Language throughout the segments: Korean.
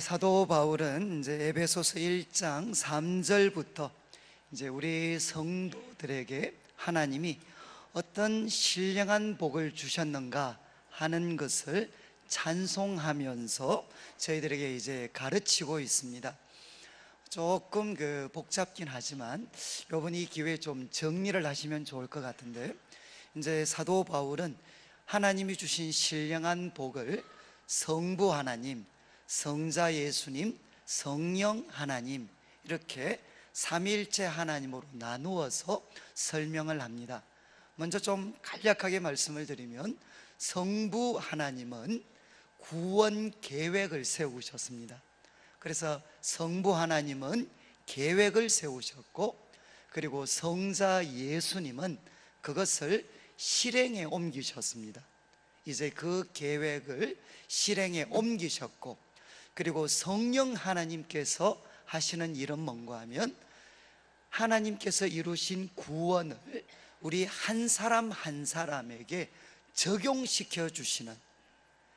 사도 바울은 이제 에베소서 1장 3절부터 이제 우리 성도들에게 하나님이 어떤 신령한 복을 주셨는가 하는 것을 찬송하면서 저희들에게 이제 가르치고 있습니다. 조금 복잡긴 하지만 이번 이 기회에 좀 정리를 하시면 좋을 것 같은데, 이제 사도 바울은 하나님이 주신 신령한 복을 성부 하나님, 성자 예수님, 성령 하나님, 이렇게 삼위일체 하나님으로 나누어서 설명을 합니다. 먼저 좀 간략하게 말씀을 드리면, 성부 하나님은 구원 계획을 세우셨습니다. 그래서 성부 하나님은 계획을 세우셨고, 그리고 성자 예수님은 그것을 실행에 옮기셨습니다. 이제 그 계획을 실행에 옮기셨고, 그리고 성령 하나님께서 하시는 일은 뭔가 하면, 하나님께서 이루신 구원을 우리 한 사람 한 사람에게 적용시켜 주시는,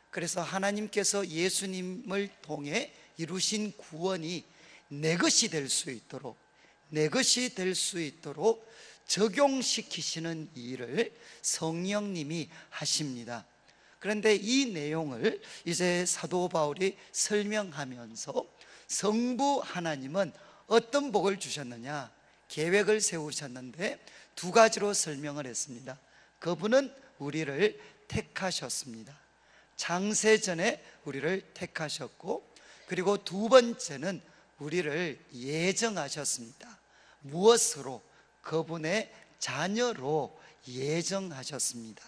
그래서 하나님께서 예수님을 통해 이루신 구원이 내 것이 될 수 있도록, 내 것이 될 수 있도록 적용시키시는 일을 성령님이 하십니다. 그런데 이 내용을 이제 사도 바울이 설명하면서, 성부 하나님은 어떤 복을 주셨느냐, 계획을 세우셨는데 두 가지로 설명을 했습니다. 그분은 우리를 택하셨습니다. 창세전에 우리를 택하셨고, 그리고 두 번째는 우리를 예정하셨습니다. 무엇으로? 그분의 자녀로 예정하셨습니다.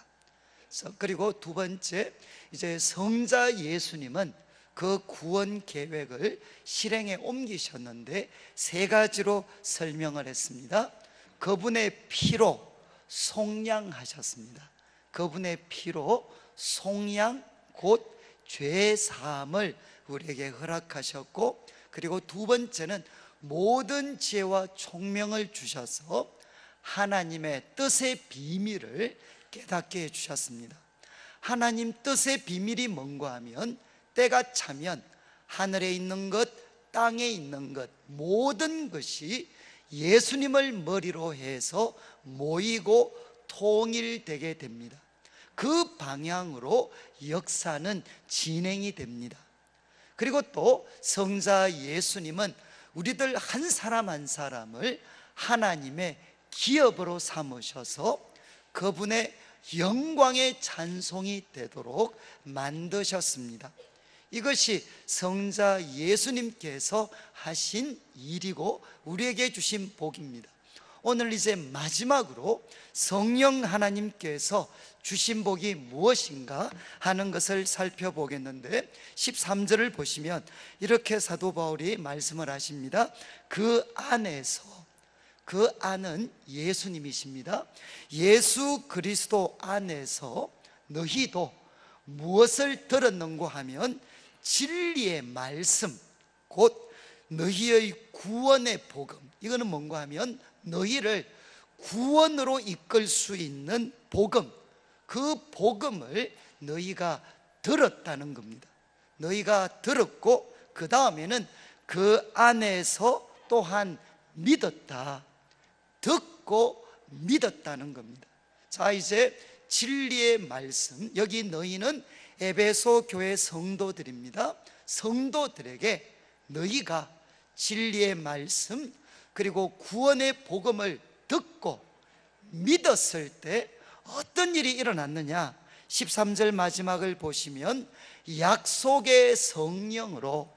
그리고 두 번째, 이제 성자 예수님은 그 구원 계획을 실행에 옮기셨는데 세 가지로 설명을 했습니다. 그분의 피로 속량하셨습니다. 그분의 피로 속량, 곧 죄 사함을 우리에게 허락하셨고, 그리고 두 번째는 모든 지혜와 총명을 주셔서 하나님의 뜻의 비밀을 깨닫게 해주셨습니다. 하나님 뜻의 비밀이 뭔가 하면, 때가 차면 하늘에 있는 것, 땅에 있는 것, 모든 것이 예수님을 머리로 해서 모이고 통일되게 됩니다. 그 방향으로 역사는 진행이 됩니다. 그리고 또 성자 예수님은 우리들 한 사람 한 사람을 하나님의 기업으로 삼으셔서 그분의 영광의 찬송이 되도록 만드셨습니다. 이것이 성자 예수님께서 하신 일이고 우리에게 주신 복입니다. 오늘 이제 마지막으로 성령 하나님께서 주신 복이 무엇인가 하는 것을 살펴보겠는데, 13절을 보시면 이렇게 사도 바울이 말씀을 하십니다. 그 안에서, 그 안은 예수님이십니다. 예수 그리스도 안에서 너희도 무엇을 들었는고 하면, 진리의 말씀, 곧 너희의 구원의 복음. 이거는 뭔가 하면 너희를 구원으로 이끌 수 있는 복음, 그 복음을 너희가 들었다는 겁니다. 너희가 들었고, 그 다음에는 그 안에서 또한 믿었다. 듣고 믿었다는 겁니다. 자, 이제 진리의 말씀, 여기 너희는 에베소 교회 성도들입니다. 성도들에게 너희가 진리의 말씀, 그리고 구원의 복음을 듣고 믿었을 때 어떤 일이 일어났느냐, 13절 마지막을 보시면 약속의 성령으로,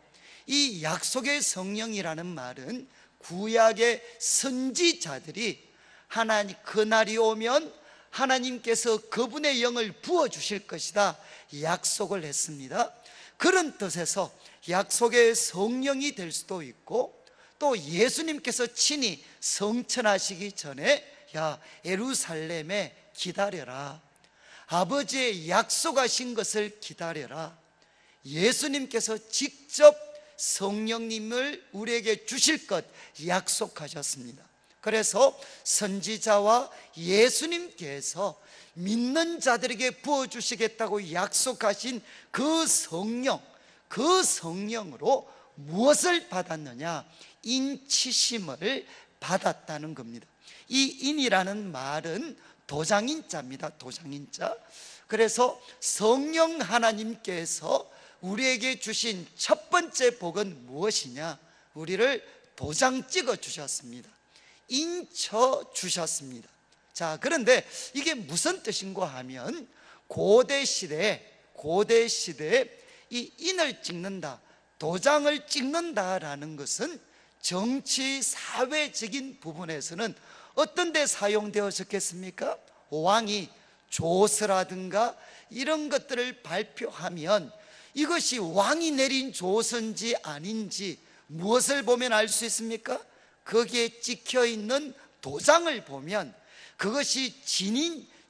이 약속의 성령이라는 말은 구약의 선지자들이 하나님, 그날이 오면 하나님께서 그분의 영을 부어주실 것이다 약속을 했습니다. 그런 뜻에서 약속의 성령이 될 수도 있고, 또 예수님께서 친히 성천하시기 전에, 야, 예루살렘에 기다려라, 아버지의 약속하신 것을 기다려라, 예수님께서 직접 성령님을 우리에게 주실 것 약속하셨습니다. 그래서 선지자와 예수님께서 믿는 자들에게 부어주시겠다고 약속하신 그 성령, 그 성령으로 무엇을 받았느냐? 인치심을 받았다는 겁니다. 이 인이라는 말은 도장인자입니다. 도장인자. 그래서 성령 하나님께서 우리에게 주신 첫 번째 복은 무엇이냐? 우리를 도장 찍어 주셨습니다. 인쳐 주셨습니다. 자, 그런데 이게 무슨 뜻인가 하면 고대 시대에 이 인을 찍는다, 도장을 찍는다라는 것은 정치 사회적인 부분에서는 어떤 데 사용되어졌겠습니까? 왕이 조서라든가 이런 것들을 발표하면 이것이 왕이 내린 조서인지 아닌지 무엇을 보면 알 수 있습니까? 거기에 찍혀 있는 도장을 보면 그것이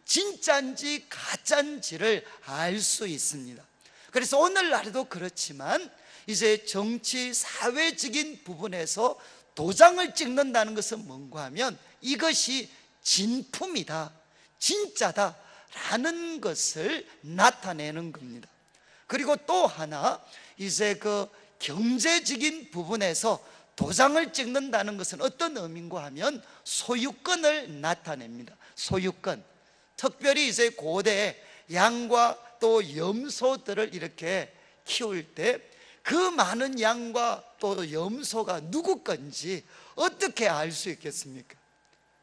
진짜인지 가짜인지를 알 수 있습니다. 그래서 오늘날에도 그렇지만 이제 정치 사회적인 부분에서 도장을 찍는다는 것은 뭔가 하면 이것이 진품이다, 진짜다 라는 것을 나타내는 겁니다. 그리고 또 하나, 이제 그 경제적인 부분에서 도장을 찍는다는 것은 어떤 의미인가 하면 소유권을 나타냅니다. 소유권. 특별히 이제 고대에 양과 또 염소들을 이렇게 키울 때 그 많은 양과 또 염소가 누구 건지 어떻게 알 수 있겠습니까?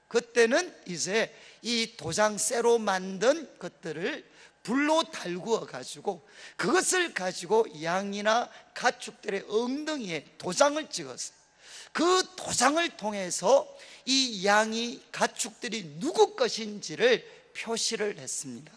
그때는 이제 이 도장 쇠로 만든 것들을 불로 달구어 가지고 그것을 가지고 양이나 가축들의 엉덩이에 도장을 찍었어요. 그 도장을 통해서 이 양이, 가축들이 누구 것인지를 표시를 했습니다.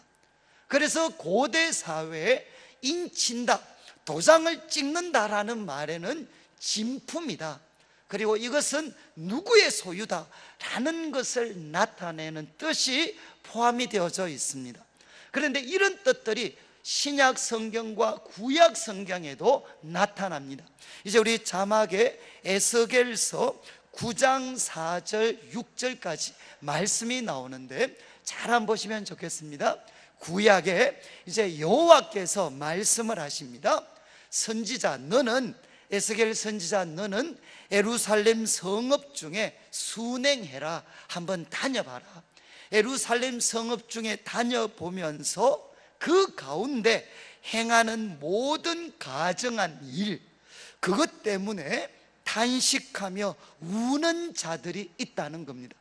그래서 고대 사회에 인친다, 도장을 찍는다라는 말에는 진품이다, 그리고 이것은 누구의 소유다라는 것을 나타내는 뜻이 포함이 되어져 있습니다. 그런데 이런 뜻들이 신약 성경과 구약 성경에도 나타납니다. 이제 우리 자막에 에스겔서 9장 4절 6절까지 말씀이 나오는데 잘 한번 보시면 좋겠습니다. 구약에 이제 여호와께서 말씀을 하십니다. 선지자 너는, 에스겔 선지자 너는 예루살렘 성읍 중에 순행해라. 한번 다녀봐라. 예루살렘 성읍 중에 다녀보면서 그 가운데 행하는 모든 가증한 일, 그것 때문에 탄식하며 우는 자들이 있다는 겁니다.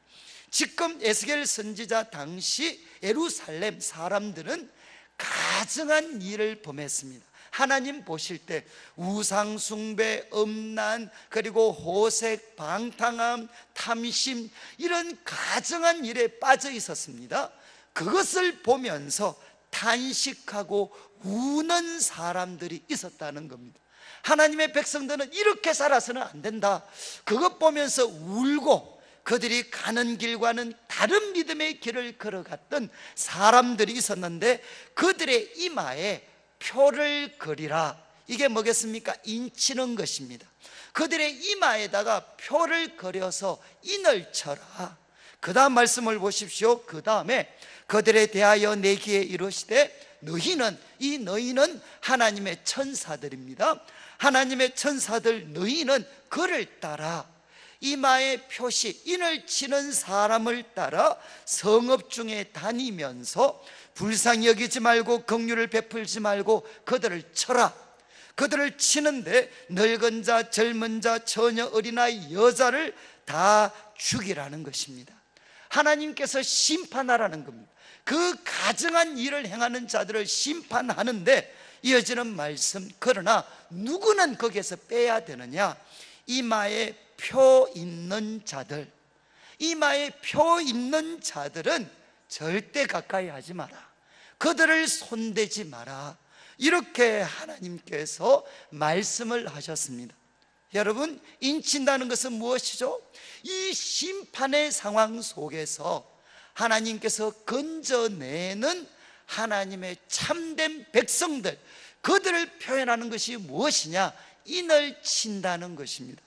지금 에스겔 선지자 당시 예루살렘 사람들은 가증한 일을 범했습니다. 하나님 보실 때 우상 숭배, 음란, 그리고 호색, 방탕함, 탐심, 이런 가증한 일에 빠져 있었습니다. 그것을 보면서 탄식하고 우는 사람들이 있었다는 겁니다. 하나님의 백성들은 이렇게 살아서는 안 된다, 그것 보면서 울고 그들이 가는 길과는 다른 믿음의 길을 걸어갔던 사람들이 있었는데 그들의 이마에 표를 그리라. 이게 뭐겠습니까? 인치는 것입니다. 그들의 이마에다가 표를 그려서 인을 쳐라. 그 다음 말씀을 보십시오. 그 다음에 그들에 대하여 내기에 이르시되 너희는 하나님의 천사들입니다. 하나님의 천사들 너희는 그를 따라, 이마에 표시 인을 치는 사람을 따라 성읍 중에 다니면서 불쌍히 여기지 말고 긍휼을 베풀지 말고 그들을 쳐라. 그들을 치는데 늙은 자, 젊은 자, 처녀, 어린아이, 여자를 다 죽이라는 것입니다. 하나님께서 심판하라는 겁니다. 그 가증한 일을 행하는 자들을 심판하는데 이어지는 말씀, 그러나 누구는 거기에서 빼야 되느냐? 이마에 표 있는 자들, 이마에 표 있는 자들은 절대 가까이 하지 마라. 그들을 손대지 마라. 이렇게 하나님께서 말씀을 하셨습니다. 여러분, 인친다는 것은 무엇이죠? 이 심판의 상황 속에서 하나님께서 건져내는 하나님의 참된 백성들, 그들을 표현하는 것이 무엇이냐? 인을 친다는 것입니다.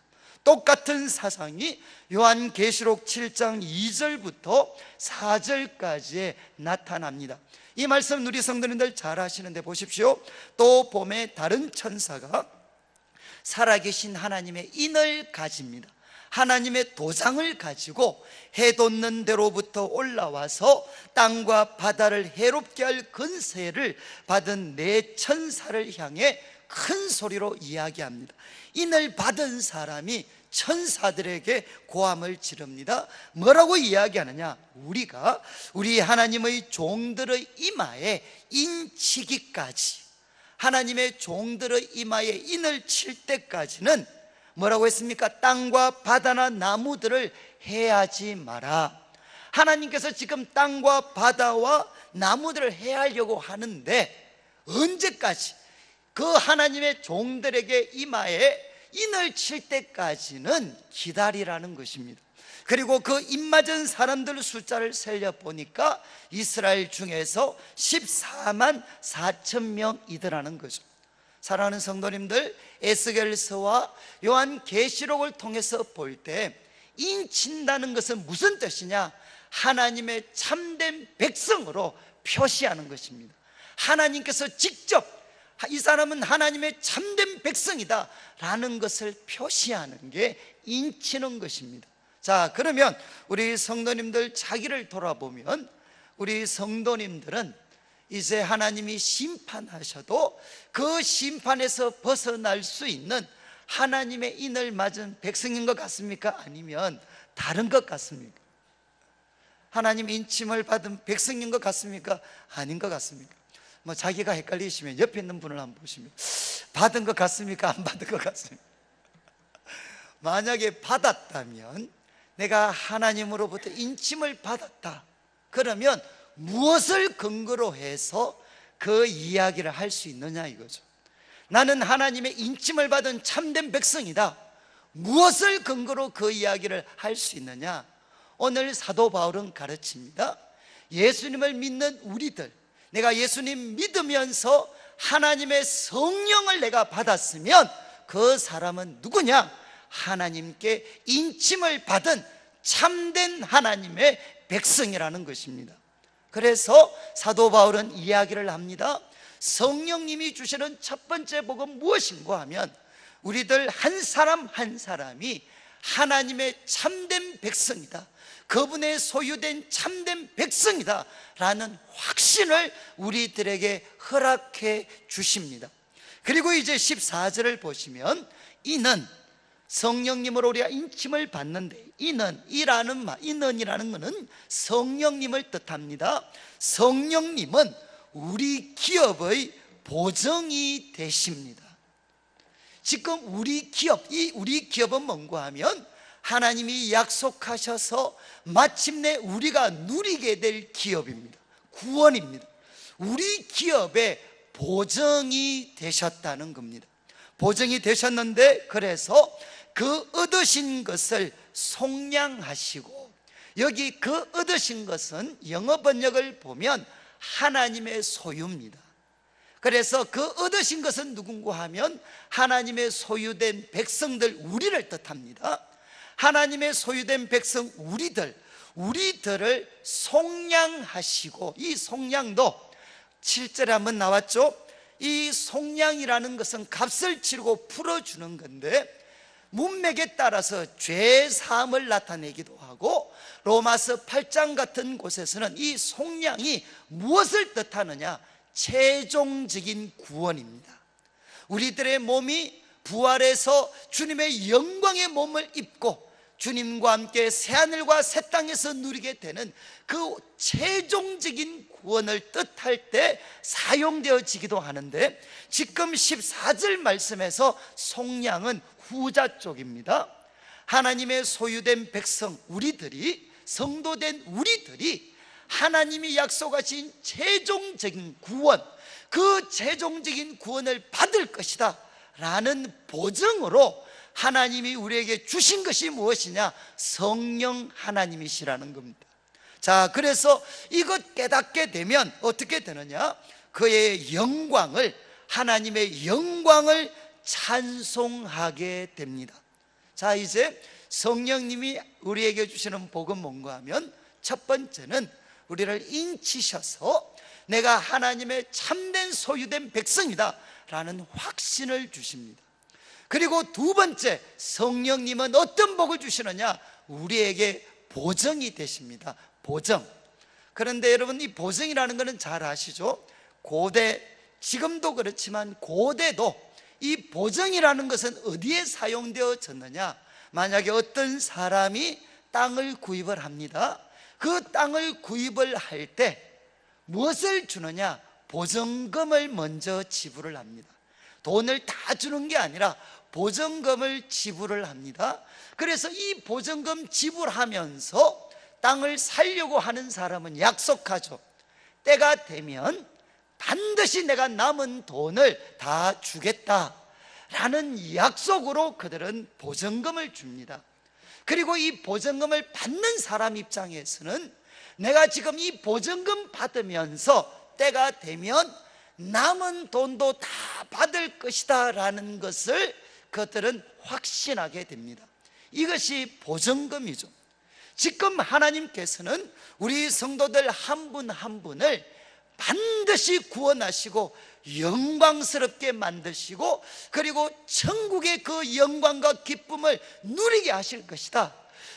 똑같은 사상이 요한계시록 7장 2절부터 4절까지에 나타납니다. 이 말씀 우리 성도님들 잘 아시는데 보십시오. 또 봄에 다른 천사가 살아계신 하나님의 인을 가집니다. 하나님의 도장을 가지고 해 돋는 데로부터 올라와서 땅과 바다를 해롭게 할 권세를 받은 네 천사를 향해 큰 소리로 이야기합니다. 인을 받은 사람이 천사들에게 고함을 지릅니다. 뭐라고 이야기하느냐? 우리가 우리 하나님의 종들의 이마에 인치기까지, 하나님의 종들의 이마에 인을 칠 때까지는 뭐라고 했습니까? 땅과 바다나 나무들을 해하지 마라. 하나님께서 지금 땅과 바다와 나무들을 해하려고 하는데 언제까지? 그 하나님의 종들에게 이마에 인을 칠 때까지는 기다리라는 것입니다. 그리고 그 입맞은 사람들 숫자를 세려보니까 이스라엘 중에서 14만 4천 명이더라는 거죠. 사랑하는 성도님들, 에스겔서와 요한계시록을 통해서 볼 때 인친다는 것은 무슨 뜻이냐? 하나님의 참된 백성으로 표시하는 것입니다. 하나님께서 직접 이 사람은 하나님의 참된 백성이다 라는 것을 표시하는 게 인치는 것입니다. 자, 그러면 우리 성도님들 자기를 돌아보면 우리 성도님들은 이제 하나님이 심판하셔도 그 심판에서 벗어날 수 있는 하나님의 인을 맞은 백성인 것 같습니까? 아니면 다른 것 같습니까? 하나님 인침을 받은 백성인 것 같습니까? 아닌 것 같습니까? 뭐 자기가 헷갈리시면 옆에 있는 분을 한번 보시면 받은 것 같습니까? 안 받은 것 같습니까? 만약에 받았다면, 내가 하나님으로부터 인침을 받았다, 그러면 무엇을 근거로 해서 그 이야기를 할 수 있느냐 이거죠. 나는 하나님의 인침을 받은 참된 백성이다. 무엇을 근거로 그 이야기를 할 수 있느냐? 오늘 사도 바울은 가르칩니다. 예수님을 믿는 우리들, 내가 예수님 믿으면서 하나님의 성령을 내가 받았으면 그 사람은 누구냐? 하나님께 인침을 받은 참된 하나님의 백성이라는 것입니다. 그래서 사도 바울은 이야기를 합니다. 성령님이 주시는 첫 번째 복은 무엇인가 하면 우리들 한 사람 한 사람이 하나님의 참된 백성이다, 그분의 소유된 참된 백성이다 라는 확신을 우리들에게 허락해 주십니다. 그리고 이제 14절을 보시면 이는 성령님으로 우리가 인침을 받는데, 인은이라는 것은 성령님을 뜻합니다. 성령님은 우리 기업의 보증이 되십니다. 지금 우리 기업은 뭔가 하면 하나님이 약속하셔서 마침내 우리가 누리게 될 기업입니다. 구원입니다. 우리 기업의 보증이 되셨다는 겁니다. 보증이 되셨는데, 그래서 그 얻으신 것을 속량하시고, 여기 그 얻으신 것은 영어 번역을 보면 하나님의 소유입니다. 그래서 그 얻으신 것은 누군가 하면 하나님의 소유된 백성들, 우리를 뜻합니다. 하나님의 소유된 백성 우리들을 속량하시고, 이 속량도 7절에 한번 나왔죠. 이 속량이라는 것은 값을 치르고 풀어주는 건데, 문맥에 따라서 죄 사함을 나타내기도 하고, 로마서 8장 같은 곳에서는 이 속량이 무엇을 뜻하느냐? 최종적인 구원입니다. 우리들의 몸이 부활해서 주님의 영광의 몸을 입고 주님과 함께 새하늘과 새 땅에서 누리게 되는 그 최종적인 구원을 뜻할 때 사용되어지기도 하는데, 지금 14절 말씀에서 속량은 후자 쪽입니다. 하나님의 소유된 백성 우리들이, 성도된 우리들이 하나님이 약속하신 최종적인 구원, 그 최종적인 구원을 받을 것이다 라는 보증으로 하나님이 우리에게 주신 것이 무엇이냐? 성령 하나님이시라는 겁니다. 자, 그래서 이것 깨닫게 되면 어떻게 되느냐? 그의 영광을, 하나님의 영광을 찬송하게 됩니다. 자, 이제 성령님이 우리에게 주시는 복은 뭔가 하면 첫 번째는 우리를 인치셔서 내가 하나님의 참된 소유된 백성이다 라는 확신을 주십니다. 그리고 두 번째, 성령님은 어떤 복을 주시느냐? 우리에게 보정이 되십니다. 보정. 그런데 여러분, 이 보정이라는 것은 잘 아시죠? 고대, 지금도 그렇지만 고대도 이 보정이라는 것은 어디에 사용되어졌느냐? 만약에 어떤 사람이 땅을 구입을 합니다. 그 땅을 구입을 할 때 무엇을 주느냐? 보증금을 먼저 지불을 합니다. 돈을 다 주는 게 아니라 보증금을 지불을 합니다. 그래서 이 보증금 지불하면서 땅을 살려고 하는 사람은 약속하죠. 때가 되면 반드시 내가 남은 돈을 다 주겠다라는 약속으로 그들은 보증금을 줍니다. 그리고 이 보증금을 받는 사람 입장에서는 내가 지금 이 보증금 받으면서 때가 되면 남은 돈도 다 받을 것이다 라는 것을 그들은 확신하게 됩니다. 이것이 보증금이죠. 지금 하나님께서는 우리 성도들 한 분 한 분을 반드시 구원하시고 영광스럽게 만드시고 그리고 천국의 그 영광과 기쁨을 누리게 하실 것이다.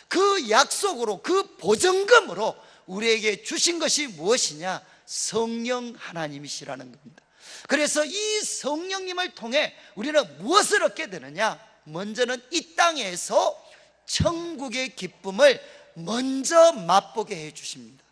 그 약속으로, 그 보증금으로 우리에게 주신 것이 무엇이냐? 성령 하나님이시라는 겁니다. 그래서 이 성령님을 통해 우리는 무엇을 얻게 되느냐? 먼저는 이 땅에서 천국의 기쁨을 먼저 맛보게 해 주십니다.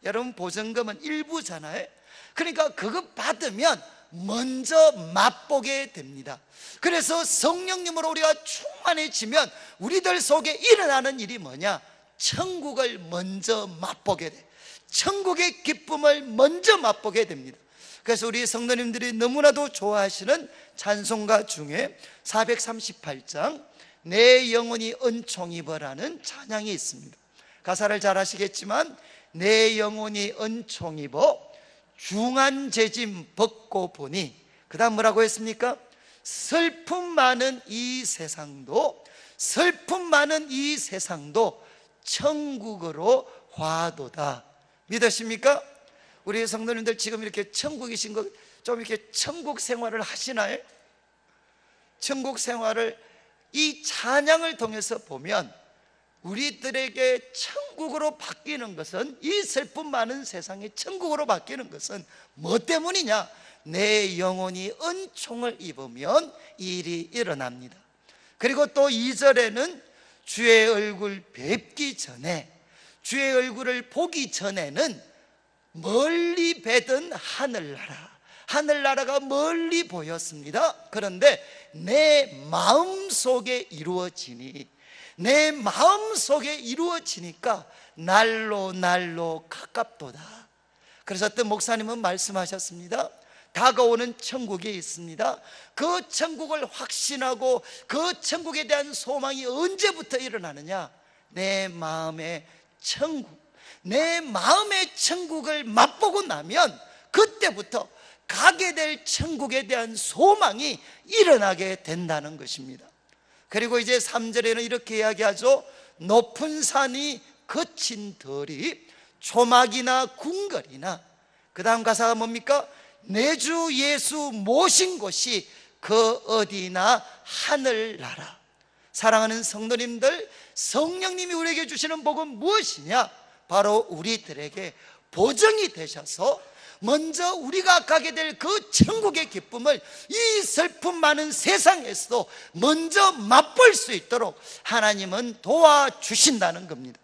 여러분, 보증금은 일부잖아요. 그러니까 그거 받으면 먼저 맛보게 됩니다. 그래서 성령님으로 우리가 충만해지면 우리들 속에 일어나는 일이 뭐냐? 천국을 먼저 맛보게 돼. 천국의 기쁨을 먼저 맛보게 됩니다. 그래서 우리 성도님들이 너무나도 좋아하시는 찬송가 중에 438장 내 영혼이 은총 입어라는 찬양이 있습니다. 가사를 잘 아시겠지만 내 영혼이 은총 입어 중한 재짐 벗고 보니, 그 다음 뭐라고 했습니까? 슬픔 많은 이 세상도 천국으로 화도다. 믿으십니까? 우리 성도님들 지금 이렇게 천국이신 거 좀 이렇게 천국 생활을 하시나요? 천국 생활을 이 찬양을 통해서 보면 우리들에게 천국으로 바뀌는 것은, 이 슬픔 많은 세상이 천국으로 바뀌는 것은 뭐 때문이냐? 내 영혼이 은총을 입으면 이 일이 일어납니다. 그리고 또 2절에는 주의 얼굴 뵙기 전에, 주의 얼굴을 보기 전에는 멀리 뵈던 하늘나라가 멀리 보였습니다. 그런데 내 마음속에 이루어지니, 내 마음속에 이루어지니까 날로 가깝도다. 그래서 어떤 목사님은 말씀하셨습니다. 다가오는 천국이 있습니다. 그 천국을 확신하고 그 천국에 대한 소망이 언제부터 일어나느냐? 내 마음의 천국, 내 마음의 천국을 맛보고 나면 그때부터 가게 될 천국에 대한 소망이 일어나게 된다는 것입니다. 그리고 이제 3절에는 이렇게 이야기하죠. 높은 산이 거친 들이 초막이나 궁궐이나, 그 다음 가사가 뭡니까? 내 주 예수 모신 곳이 그 어디나 하늘나라. 사랑하는 성도님들, 성령님이 우리에게 주시는 복은 무엇이냐? 바로 우리들에게 보정이 되셔서 먼저 우리가 가게 될 그 천국의 기쁨을 이 슬픔 많은 세상에서도 먼저 맛볼 수 있도록 하나님은 도와주신다는 겁니다.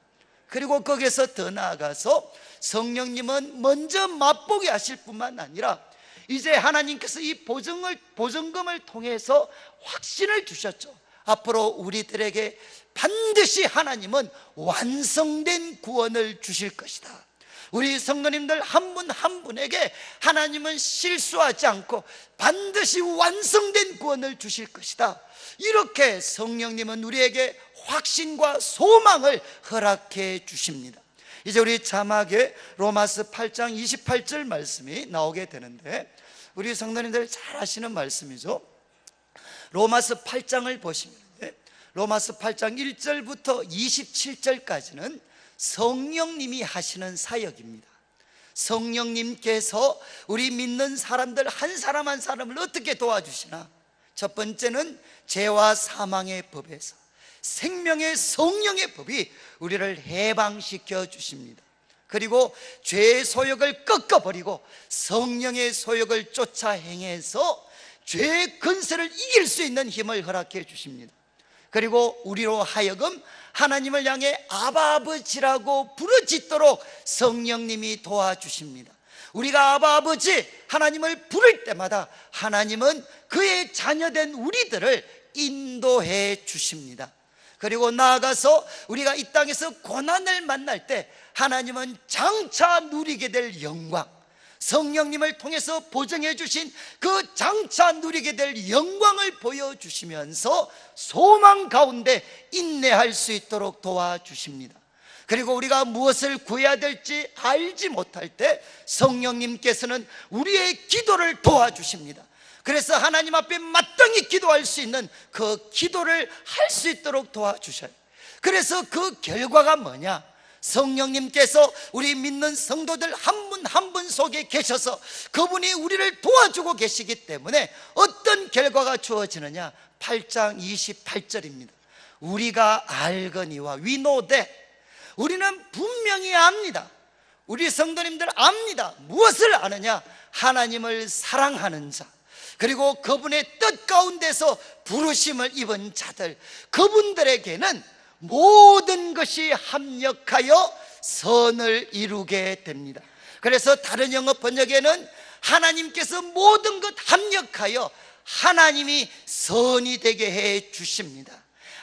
그리고 거기에서 더 나아가서 성령님은 먼저 맛보게 하실 뿐만 아니라 이제 하나님께서 이 보증금을 통해서 확신을 주셨죠. 앞으로 우리들에게 반드시 하나님은 완성된 구원을 주실 것이다. 우리 성도님들 한 분 한 분에게 하나님은 실수하지 않고 반드시 완성된 구원을 주실 것이다. 이렇게 성령님은 우리에게 확신과 소망을 허락해 주십니다. 이제 우리 자막에 로마서 8장 28절 말씀이 나오게 되는데, 우리 성도님들 잘 아시는 말씀이죠. 로마서 8장을 보시면 로마서 8장 1절부터 27절까지는 성령님이 하시는 사역입니다. 성령님께서 우리 믿는 사람들 한 사람 한 사람을 어떻게 도와주시나? 첫 번째는 죄와 사망의 법에서 생명의 성령의 법이 우리를 해방시켜 주십니다. 그리고 죄의 소욕을 꺾어버리고 성령의 소욕을 쫓아 행해서 죄의 근세를 이길 수 있는 힘을 허락해 주십니다. 그리고 우리로 하여금 하나님을 향해 아바 아버지라고 부르짖도록 성령님이 도와주십니다. 우리가 아바 아버지 하나님을 부를 때마다 하나님은 그의 자녀된 우리들을 인도해 주십니다. 그리고 나아가서 우리가 이 땅에서 고난을 만날 때 하나님은 장차 누리게 될 영광, 성령님을 통해서 보증해 주신 그 장차 누리게 될 영광을 보여주시면서 소망 가운데 인내할 수 있도록 도와주십니다. 그리고 우리가 무엇을 구해야 될지 알지 못할 때 성령님께서는 우리의 기도를 도와주십니다. 그래서 하나님 앞에 마땅히 기도할 수 있는 그 기도를 할 수 있도록 도와주셔요. 그래서 그 결과가 뭐냐? 성령님께서 우리 믿는 성도들 한 분 한 분 속에 계셔서 그분이 우리를 도와주고 계시기 때문에 어떤 결과가 주어지느냐? 8장 28절입니다. 우리가 알거니와 위노되, 우리는 분명히 압니다. 우리 성도님들 압니다. 무엇을 아느냐? 하나님을 사랑하는 자, 그리고 그분의 뜻 가운데서 부르심을 입은 자들, 그분들에게는 모든 것이 합력하여 선을 이루게 됩니다. 그래서 다른 영어 번역에는 하나님께서 모든 것 합력하여 하나님이 선이 되게 해 주십니다.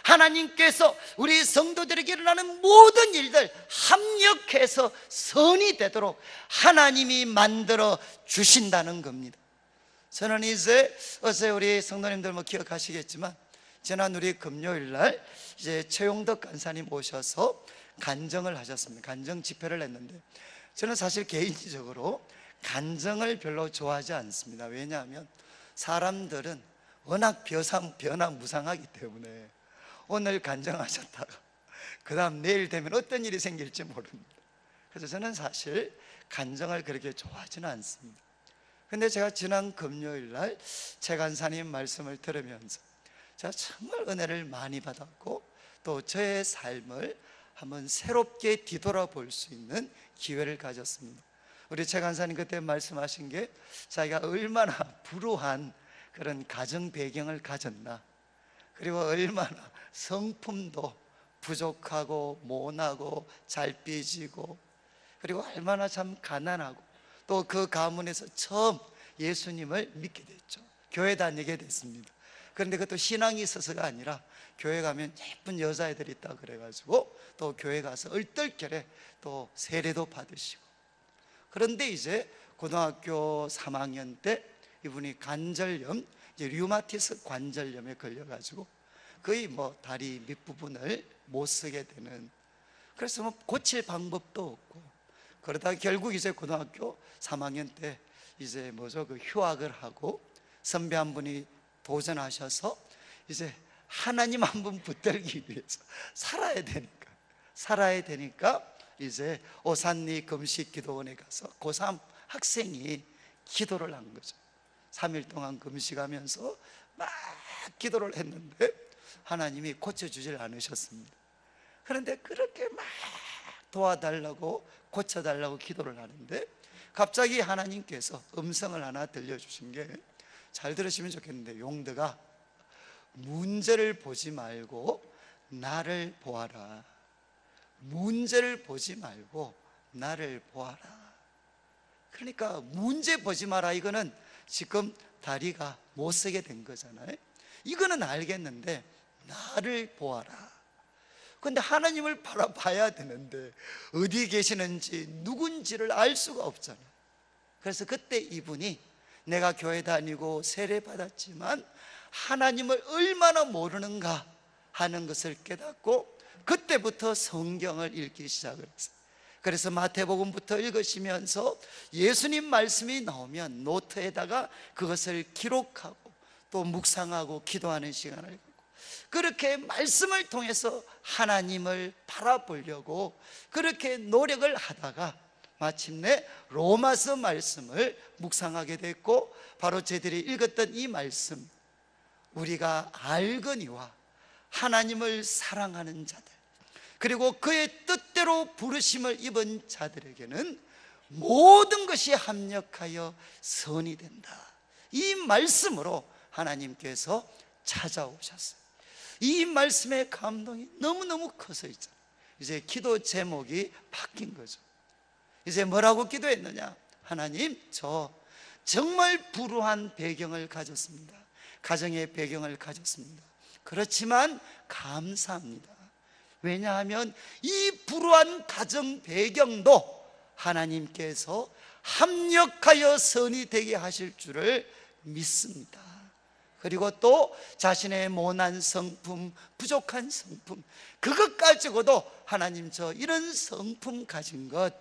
하나님께서 우리 성도들에게 일어나는 모든 일들 합력해서 선이 되도록 하나님이 만들어 주신다는 겁니다. 저는 어제 우리 성도님들 기억하시겠지만 지난 우리 금요일 날 최용덕 간사님 오셔서 간정을 하셨습니다. 간정 집회를 했는데 저는 사실 개인적으로 간정을 별로 좋아하지 않습니다. 왜냐하면 사람들은 워낙 변화무쌍하기 때문에 오늘 간정하셨다가 그 다음 내일 되면 어떤 일이 생길지 모릅니다. 그래서 저는 사실 간정을 그렇게 좋아하지는 않습니다. 근데 제가 지난 금요일 날 최 간사님 말씀을 들으면서 제가 정말 은혜를 많이 받았고 또 저의 삶을 한번 새롭게 뒤돌아볼 수 있는 기회를 가졌습니다. 우리 최 간사님 그때 말씀하신 게 자기가 얼마나 불우한 그런 가정 배경을 가졌나, 그리고 얼마나 성품도 부족하고 모나고 잘 삐지고, 그리고 얼마나 참 가난하고 또 그 가문에서 처음 예수님을 믿게 됐죠. 교회 다니게 됐습니다. 그런데 그것도 신앙이 있어서가 아니라 교회 가면 예쁜 여자애들이 있다 그래가지고 또 교회 가서 얼떨결에 또 세례도 받으시고, 그런데 이제 고등학교 3학년 때 이분이 관절염, 류마티스 관절염에 걸려가지고 거의 다리 밑부분을 못 쓰게 되는, 그래서 고칠 방법도 없고, 그러다 결국 이제 고등학교 3학년 때 이제 휴학을 하고 선배 한 분이 도전하셔서 이제 하나님 한 분 붙들기 위해서 살아야 되니까 이제 오산리 금식기도원에 가서 고3 학생이 기도를 한 거죠. 3일 동안 금식하면서 막 기도를 했는데 하나님이 고쳐주질 않으셨습니다. 그런데 그렇게 막 도와달라고 고쳐달라고 기도를 하는데 갑자기 하나님께서 음성을 하나 들려주신 게, 잘 들으시면 좋겠는데, 용드가 문제를 보지 말고 나를 보아라. 문제를 보지 말고 나를 보아라. 그러니까 문제 보지 마라, 이거는 지금 다리가 못 쓰게 된 거잖아요. 이거는 알겠는데 나를 보아라. 그런데 하나님을 바라봐야 되는데 어디 계시는지 누군지를 알 수가 없잖아요. 그래서 그때 이분이 내가 교회 다니고 세례 받았지만 하나님을 얼마나 모르는가 하는 것을 깨닫고 그때부터 성경을 읽기 시작을 했어요. 그래서 마태복음부터 읽으시면서 예수님 말씀이 나오면 노트에다가 그것을 기록하고 또 묵상하고 기도하는 시간을 갖고, 그렇게 말씀을 통해서 하나님을 바라보려고 그렇게 노력을 하다가 마침내 로마서 말씀을 묵상하게 됐고, 바로 저희들이 읽었던 이 말씀, 우리가 알거니와 하나님을 사랑하는 자들, 그리고 그의 뜻대로 부르심을 입은 자들에게는 모든 것이 합력하여 선이 된다. 이 말씀으로 하나님께서 찾아오셨어요. 이 말씀의 감동이 너무너무 커서 이제 기도 제목이 바뀐 거죠. 이제 뭐라고 기도했느냐? 하나님, 저 정말 불우한 배경을 가졌습니다. 가정의 배경을 가졌습니다. 그렇지만 감사합니다. 왜냐하면 이 불우한 가정 배경도 하나님께서 합력하여 선이 되게 하실 줄을 믿습니다. 그리고 또 자신의 모난 성품, 부족한 성품, 그것 가지고도 하나님, 저 이런 성품 가진 것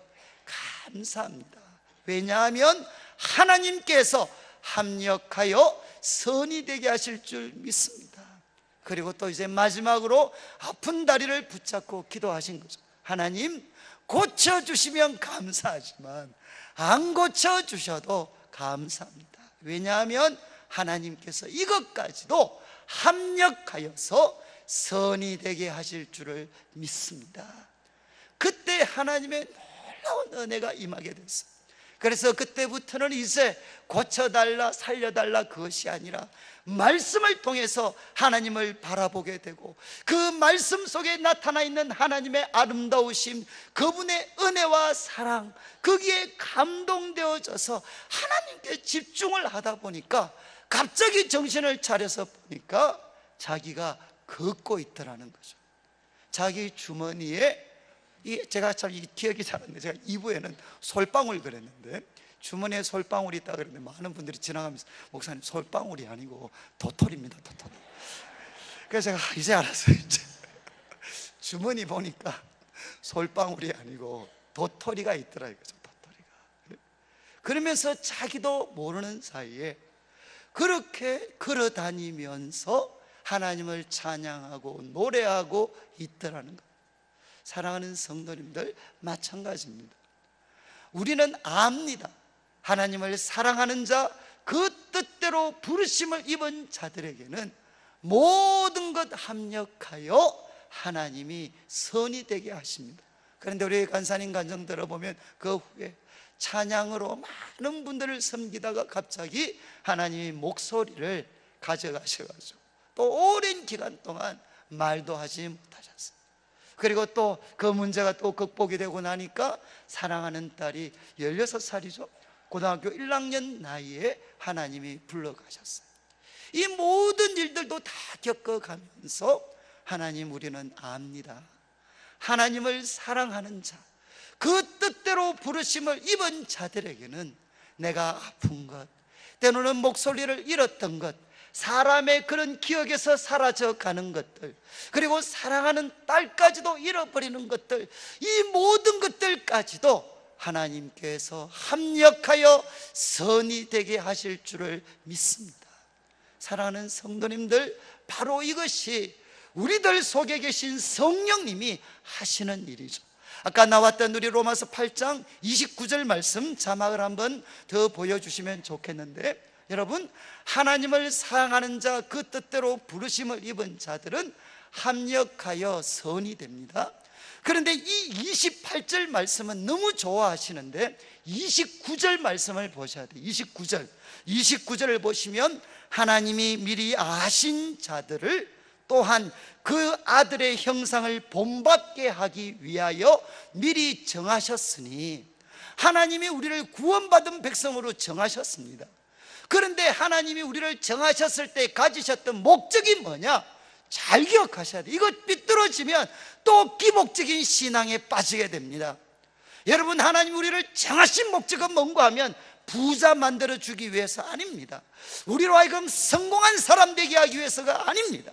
감사합니다. 왜냐하면 하나님께서 합력하여 선이 되게 하실 줄 믿습니다. 그리고 또 이제 마지막으로 아픈 다리를 붙잡고 기도하신 거죠. 하나님, 고쳐주시면 감사하지만 안 고쳐주셔도 감사합니다. 왜냐하면 하나님께서 이것까지도 합력하여서 선이 되게 하실 줄을 믿습니다. 그때 하나님의 놀라운 은혜가 임하게 됐어요. 그래서 그때부터는 이제 고쳐달라 살려달라 그것이 아니라 말씀을 통해서 하나님을 바라보게 되고, 그 말씀 속에 나타나 있는 하나님의 아름다우심, 그분의 은혜와 사랑, 거기에 감동되어져서 하나님께 집중을 하다 보니까 갑자기 정신을 차려서 보니까 자기가 걷고 있더라는 거죠. 자기 주머니에, 제가 참 기억이 잘 안 나요. 제가 2부에는 솔방울 그랬는데, 주머니에 솔방울이 있다 그랬는데 많은 분들이 지나가면서 목사님, 솔방울이 아니고 도토리입니다, 도토리. 그래서 제가 이제 알았어요. 이제 주머니 보니까 솔방울이 아니고 도토리가 있더라 이거죠. 도토리가. 그러면서 자기도 모르는 사이에 그렇게 걸어다니면서 하나님을 찬양하고 노래하고 있더라는 거예요. 사랑하는 성도님들, 마찬가지입니다. 우리는 압니다. 하나님을 사랑하는 자, 그 뜻대로 부르심을 입은 자들에게는 모든 것 합력하여 하나님이 선이 되게 하십니다. 그런데 우리 간사님 간증 들어보면 그 후에 찬양으로 많은 분들을 섬기다가 갑자기 하나님이 목소리를 가져가셔가지고 또 오랜 기간 동안 말도 하지 못하셨어요. 그리고 또 그 문제가 또 극복이 되고 나니까 사랑하는 딸이 16살이죠 고등학교 1학년 나이에 하나님이 불러가셨어요. 이 모든 일들도 다 겪어가면서 하나님, 우리는 압니다. 하나님을 사랑하는 자, 그 뜻대로 부르심을 입은 자들에게는 내가 아픈 것, 때로는 목소리를 잃었던 것, 사람의 그런 기억에서 사라져가는 것들, 그리고 사랑하는 딸까지도 잃어버리는 것들, 이 모든 것들까지도 하나님께서 합력하여 선이 되게 하실 줄을 믿습니다. 사랑하는 성도님들, 바로 이것이 우리들 속에 계신 성령님이 하시는 일이죠. 아까 나왔던 우리 로마서 8장 29절 말씀 자막을 한번 더 보여주시면 좋겠는데, 여러분, 하나님을 사랑하는 자, 그 뜻대로 부르심을 입은 자들은 합력하여 선이 됩니다. 그런데 이 28절 말씀은 너무 좋아하시는데 29절 말씀을 보셔야 돼요. 29절을 보시면 하나님이 미리 아신 자들을 또한 그 아들의 형상을 본받게 하기 위하여 미리 정하셨으니, 하나님이 우리를 구원받은 백성으로 정하셨습니다. 그런데 하나님이 우리를 정하셨을 때 가지셨던 목적이 뭐냐? 잘 기억하셔야 돼요. 이거 삐뚤어지면 또 기복적인 신앙에 빠지게 됩니다. 여러분, 하나님 우리를 정하신 목적은 뭔가 하면 부자 만들어주기 위해서 아닙니다. 우리로 하여금 성공한 사람 되게 하기 위해서가 아닙니다.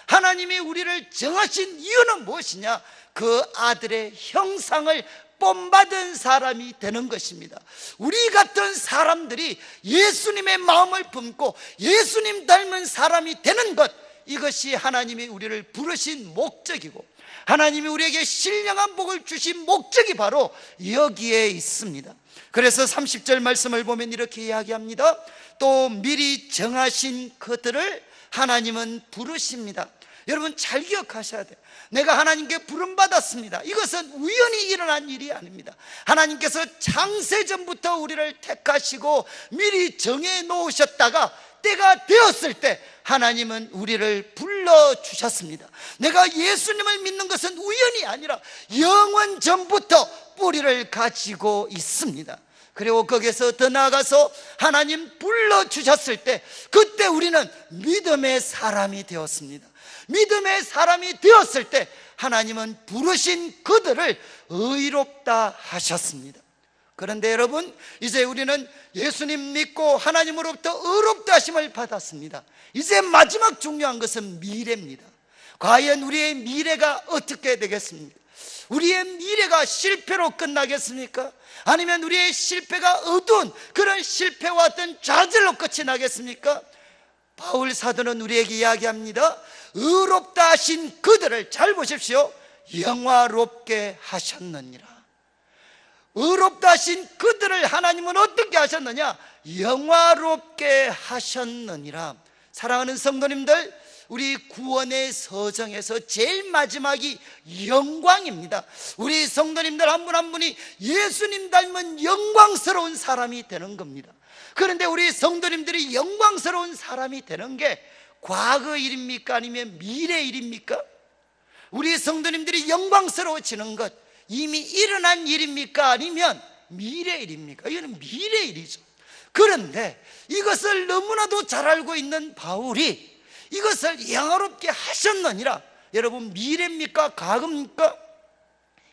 하나님이 우리를 정하신 이유는 무엇이냐? 그 아들의 형상을 본받은 사람이 되는 것입니다. 우리 같은 사람들이 예수님의 마음을 품고 예수님 닮은 사람이 되는 것, 이것이 하나님이 우리를 부르신 목적이고, 하나님이 우리에게 신령한 복을 주신 목적이 바로 여기에 있습니다. 그래서 30절 말씀을 보면 이렇게 이야기합니다. 또 미리 정하신 그들을 하나님은 부르십니다. 여러분 잘 기억하셔야 돼요. 내가 하나님께 부름받았습니다. 이것은 우연히 일어난 일이 아닙니다. 하나님께서 창세전부터 우리를 택하시고 미리 정해 놓으셨다가 때가 되었을 때 하나님은 우리를 불러주셨습니다. 내가 예수님을 믿는 것은 우연이 아니라 영원 전부터 뿌리를 가지고 있습니다. 그리고 거기서 더 나아가서 하나님 불러주셨을 때 그때 우리는 믿음의 사람이 되었습니다. 믿음의 사람이 되었을 때 하나님은 부르신 그들을 의롭다 하셨습니다. 그런데 여러분, 이제 우리는 예수님 믿고 하나님으로부터 의롭다 하심을 받았습니다. 이제 마지막 중요한 것은 미래입니다. 과연 우리의 미래가 어떻게 되겠습니까? 우리의 미래가 실패로 끝나겠습니까? 아니면 우리의 실패가 어두운 그런 실패와 어떤 좌절로 끝이 나겠습니까? 바울 사도는 우리에게 이야기합니다. 의롭다 하신 그들을 잘 보십시오. 영화롭게 하셨느니라. 의롭다 하신 그들을 하나님은 어떻게 하셨느냐? 영화롭게 하셨느니라. 사랑하는 성도님들, 우리 구원의 서정에서 제일 마지막이 영광입니다. 우리 성도님들 한 분 한 분이 예수님 닮은 영광스러운 사람이 되는 겁니다. 그런데 우리 성도님들이 영광스러운 사람이 되는 게 과거 일입니까? 아니면 미래 일입니까? 우리 성도님들이 영광스러워지는 것 이미 일어난 일입니까? 아니면 미래 일입니까? 이거는 미래 일이죠. 그런데 이것을 너무나도 잘 알고 있는 바울이 이것을 영화롭게 하셨느니라. 여러분, 미래입니까? 과거입니까?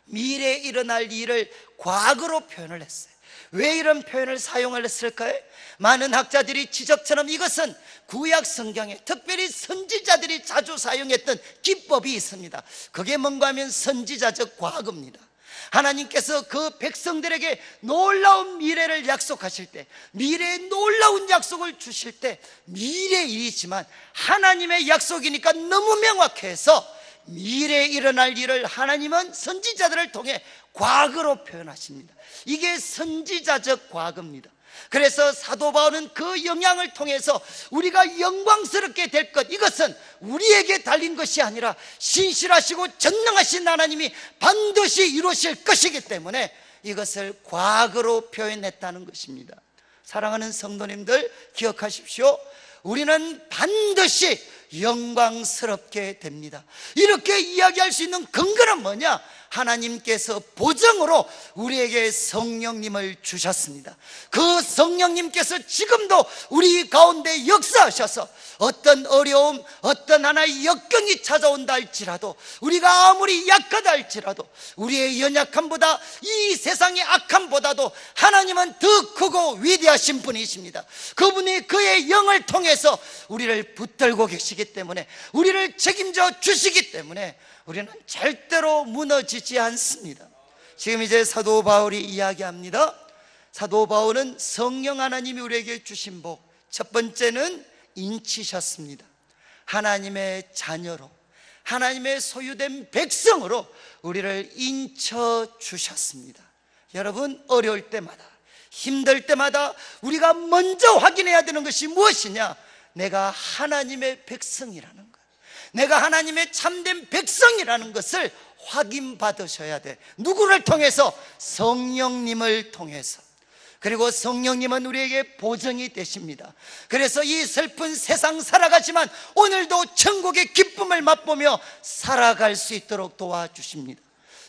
미래에 일어날 일을 과거로 표현을 했어요. 왜 이런 표현을 사용을 했을까요? 많은 학자들이 지적처럼 이것은 구약 성경에 특별히 선지자들이 자주 사용했던 기법이 있습니다. 그게 뭔가 하면 선지자적 과거입니다. 하나님께서 그 백성들에게 놀라운 미래를 약속하실 때, 미래의 놀라운 약속을 주실 때 미래의 일이지만 하나님의 약속이니까 너무 명확해서 미래에 일어날 일을 하나님은 선지자들을 통해 과거로 표현하십니다. 이게 선지자적 과거입니다. 그래서 사도 바울은 그 영향을 통해서 우리가 영광스럽게 될 것, 이것은 우리에게 달린 것이 아니라 신실하시고 전능하신 하나님이 반드시 이루실 것이기 때문에 이것을 과거로 표현했다는 것입니다. 사랑하는 성도님들, 기억하십시오. 우리는 반드시 영광스럽게 됩니다. 이렇게 이야기할 수 있는 근거는 뭐냐? 하나님께서 보정으로 우리에게 성령님을 주셨습니다. 그 성령님께서 지금도 우리 가운데 역사하셔서 어떤 어려움, 어떤 하나의 역경이 찾아온다 할지라도, 우리가 아무리 약하다 할지라도, 우리의 연약함보다 이 세상의 악함보다도 하나님은 더 크고 위대하신 분이십니다. 그분이 그의 영을 통해서 우리를 붙들고 계시기 때문에, 우리를 책임져 주시기 때문에 우리는 절대로 무너지지 않습니다. 지금 이제 사도 바울이 이야기합니다. 사도 바울은 성령 하나님이 우리에게 주신 복, 첫 번째는 인치셨습니다. 하나님의 자녀로, 하나님의 소유된 백성으로 우리를 인쳐 주셨습니다. 여러분, 어려울 때마다, 힘들 때마다 우리가 먼저 확인해야 되는 것이 무엇이냐? 내가 하나님의 백성이라는 것, 내가 하나님의 참된 백성이라는 것을 확인받으셔야 돼. 누구를 통해서? 성령님을 통해서. 그리고 성령님은 우리에게 보증이 되십니다. 그래서 이 슬픈 세상 살아가지만 오늘도 천국의 기쁨을 맛보며 살아갈 수 있도록 도와주십니다.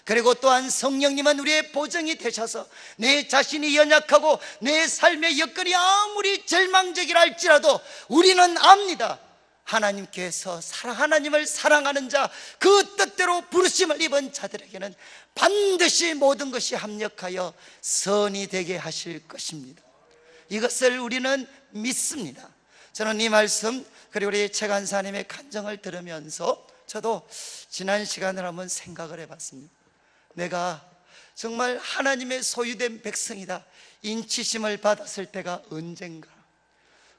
그리고 또한 성령님은 우리의 보증이 되셔서 내 자신이 연약하고 내 삶의 여건이 아무리 절망적이라 할지라도 우리는 압니다. 하나님께서 하나님을 사랑하는 자, 그 뜻대로 부르심을 입은 자들에게는 반드시 모든 것이 합력하여 선이 되게 하실 것입니다. 이것을 우리는 믿습니다. 저는 이 말씀, 그리고 우리 최간사님의 간증을 들으면서 저도 지난 시간을 한번 생각을 해봤습니다. 내가 정말 하나님의 소유된 백성이다, 인치심을 받았을 때가 언젠가,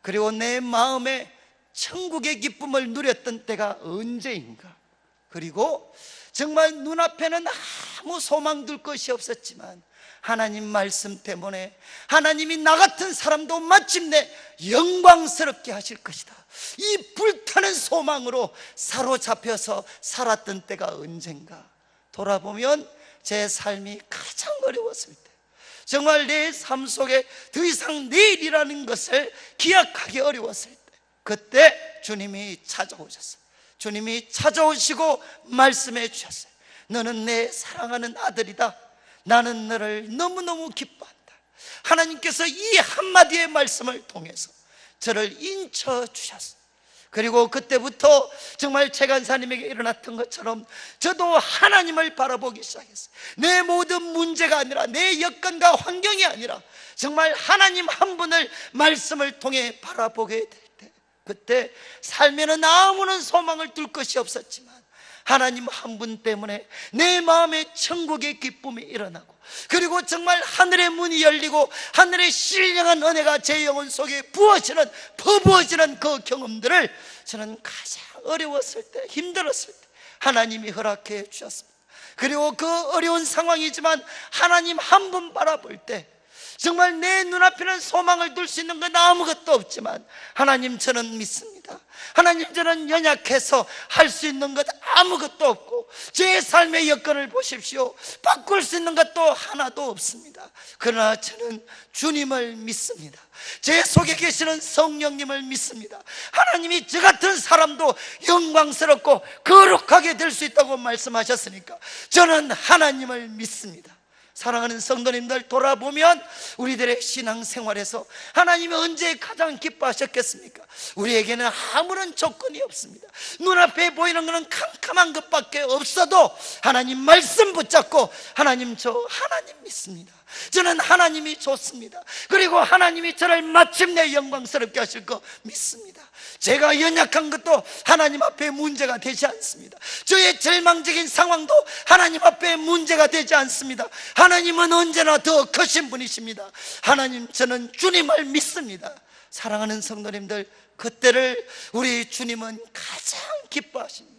그리고 내 마음에 천국의 기쁨을 누렸던 때가 언제인가. 그리고 정말 눈앞에는 아무 소망 둘 것이 없었지만 하나님 말씀 때문에 하나님이 나 같은 사람도 마침내 영광스럽게 하실 것이다, 이 불타는 소망으로 사로잡혀서 살았던 때가 언젠가. 돌아보면 제 삶이 가장 어려웠을 때, 정말 내 삶 속에 더 이상 내일이라는 것을 기약하기 어려웠을 때, 그때 주님이 찾아오셨어요. 주님이 찾아오시고 말씀해 주셨어요. 너는 내 사랑하는 아들이다, 나는 너를 너무너무 기뻐한다. 하나님께서 이 한마디의 말씀을 통해서 저를 인쳐 주셨어요. 그리고 그때부터 정말 최간사님에게 일어났던 것처럼 저도 하나님을 바라보기 시작했어요. 내 모든 문제가 아니라, 내 여건과 환경이 아니라 정말 하나님 한 분을 말씀을 통해 바라보게 될 때, 그때 삶에는 아무런 소망을 둘 것이 없었지만 하나님 한 분 때문에 내 마음에 천국의 기쁨이 일어나고, 그리고 정말 하늘의 문이 열리고 하늘의 신령한 은혜가 제 영혼 속에 퍼부어지는 그 경험들을 저는 가장 어려웠을 때, 힘들었을 때 하나님이 허락해 주셨습니다. 그리고 그 어려운 상황이지만 하나님 한 분 바라볼 때 정말 내 눈앞에는 소망을 둘 수 있는 건 아무것도 없지만 하나님, 저는 믿습니다. 하나님, 저는 연약해서 할 수 있는 것 아무것도 없고 제 삶의 여건을 보십시오. 바꿀 수 있는 것도 하나도 없습니다. 그러나 저는 주님을 믿습니다. 제 속에 계시는 성령님을 믿습니다. 하나님이 저 같은 사람도 영광스럽고 거룩하게 될 수 있다고 말씀하셨으니까 저는 하나님을 믿습니다. 사랑하는 성도님들, 돌아보면 우리들의 신앙생활에서 하나님이 언제 가장 기뻐하셨겠습니까? 우리에게는 아무런 조건이 없습니다. 눈앞에 보이는 것은 캄캄한 것밖에 없어도 하나님 말씀 붙잡고 하나님, 저 하나님 믿습니다. 저는 하나님이 좋습니다. 그리고 하나님이 저를 마침내 영광스럽게 하실 거 믿습니다. 제가 연약한 것도 하나님 앞에 문제가 되지 않습니다. 저의 절망적인 상황도 하나님 앞에 문제가 되지 않습니다. 하나님은 언제나 더 크신 분이십니다. 하나님, 저는 주님을 믿습니다. 사랑하는 성도님들, 그때를 우리 주님은 가장 기뻐하십니다.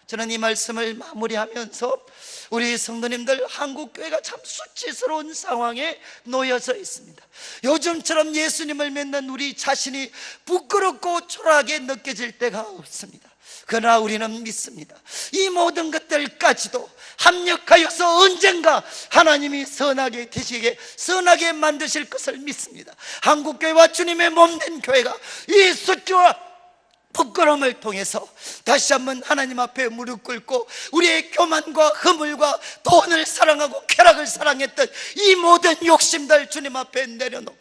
저는 이 말씀을 마무리하면서 우리 성도님들, 한국교회가 참 수치스러운 상황에 놓여져 있습니다. 요즘처럼 예수님을 믿는 우리 자신이 부끄럽고 초라하게 느껴질 때가 없습니다. 그러나 우리는 믿습니다. 이 모든 것들까지도 합력하여서 언젠가 하나님이 선하게 되시게, 선하게 만드실 것을 믿습니다. 한국교회와 주님의 몸된 교회가 이 수치와 부끄러움을 통해서 다시 한번 하나님 앞에 무릎 꿇고 우리의 교만과 허물과 돈을 사랑하고 쾌락을 사랑했던 이 모든 욕심들 주님 앞에 내려놓고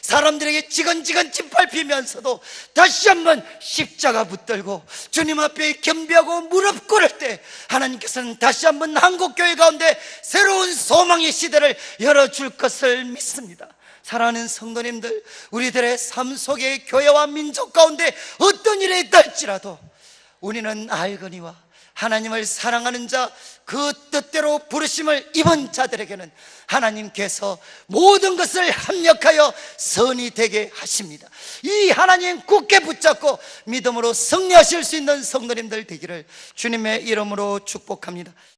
사람들에게 지건지건 짓밟히면서도 다시 한번 십자가 붙들고 주님 앞에 겸비하고 무릎 꿇을 때 하나님께서는 다시 한번 한국교회 가운데 새로운 소망의 시대를 열어줄 것을 믿습니다. 사랑하는 성도님들, 우리들의 삶 속에 교회와 민족 가운데 어떤 일이 있다 할지라도 우리는 알거니와 하나님을 사랑하는 자, 그 뜻대로 부르심을 입은 자들에게는 하나님께서 모든 것을 합력하여 선이 되게 하십니다. 이 하나님 굳게 붙잡고 믿음으로 승리하실 수 있는 성도님들 되기를 주님의 이름으로 축복합니다.